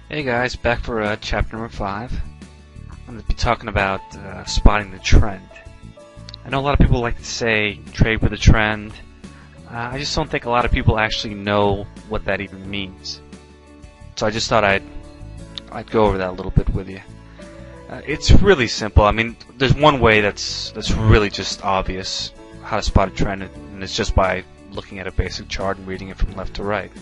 Hey guys, back for chapter number 5. I'm going to be talking about spotting the trend. I know a lot of people like to say trade with a trend. I just don't think a lot of people actually know what that even means. So I just thought I'd go over that a little bit with you. It's really simple. I mean, there's one way that's really just obvious how to spot a trend, and it's just by looking at a basic chart and reading it from left to right.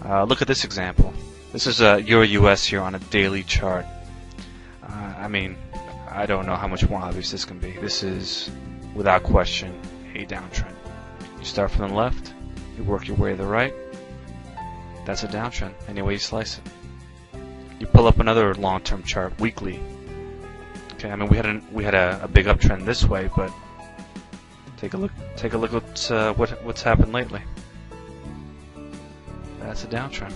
Look at this example. This is Euro-US here on a daily chart. I mean, I don't know how much more obvious this can be. This is, without question, a downtrend. You start from the left, you work your way to the right. That's a downtrend, any way you slice it. You pull up another long-term chart, weekly. Okay, I mean we had a big uptrend this way, but take a look at what's happened lately. That's a downtrend.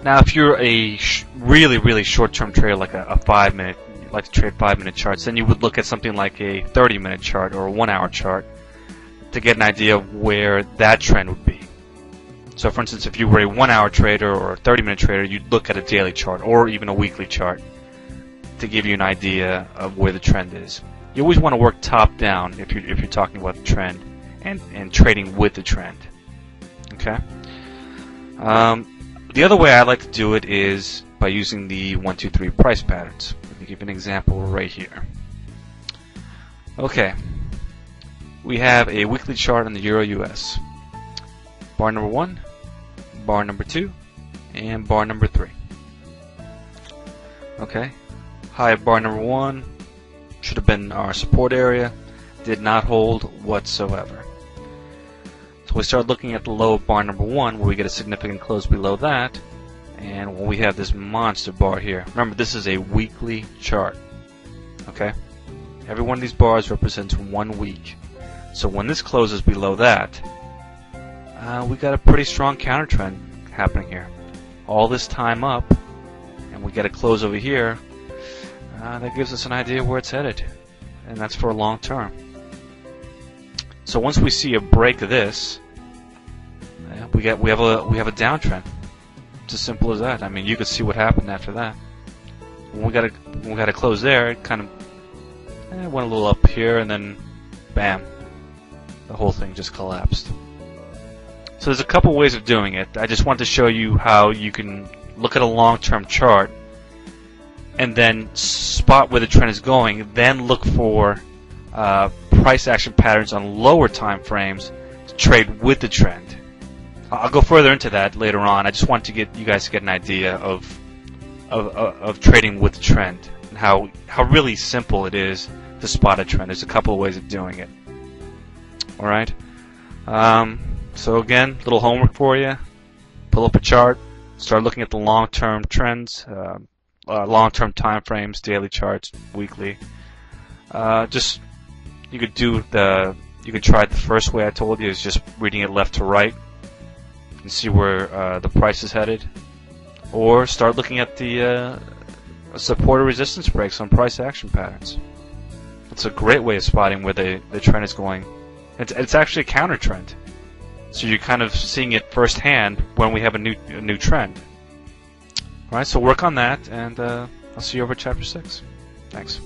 Now, if you're a really short-term trader, like a 5-minute, you like to trade 5-minute charts, then you would look at something like a 30-minute chart or a 1-hour chart to get an idea of where that trend would be. So, for instance, if you were a 1-hour trader or a 30-minute trader, you'd look at a daily chart or even a weekly chart to give you an idea of where the trend is. You always want to work top-down if you're talking about the trend and trading with the trend. Okay. The other way I like to do it is by using the 1, 2, 3 price patterns. Let me give an example right here. Okay, we have a weekly chart on the Euro-US. Bar number 1, bar number 2, and bar number 3. Okay, high of bar number 1 should have been our support area. Did not hold whatsoever. So we start looking at the low of bar number 1, where we get a significant close below that, and when we have this monster bar here. Remember, this is a weekly chart. Okay, every one of these bars represents 1 week. So when this closes below that, we got a pretty strong counter trend happening here. All this time up, and we get a close over here. That gives us an idea where it's headed, and that's for a long term. So once we see a break of this, we have a downtrend. It's as simple as that. I mean, you could see what happened after that. When we got a close there, it kind of went a little up here, and then bam, the whole thing just collapsed. So there's a couple ways of doing it. I just want to show you how you can look at a long-term chart and then spot where the trend is going, then look for price action patterns on lower time frames to trade with the trend. I'll go further into that later on. I just want to get you guys to get an idea of trading with the trend and how really simple it is to spot a trend. There's a couple of ways of doing it. All right. So again, little homework for you. Pull up a chart. Start looking at the long-term trends, long-term time frames, daily charts, weekly. You could try it the first way I told you, is just reading it left to right and see where the price is headed, or start looking at the support or resistance breaks on price action patterns. It's a great way of spotting where the trend is going. It's actually a counter trend, so you're kind of seeing it firsthand when we have a new trend. All right, so work on that, and I'll see you over at chapter 6. Thanks.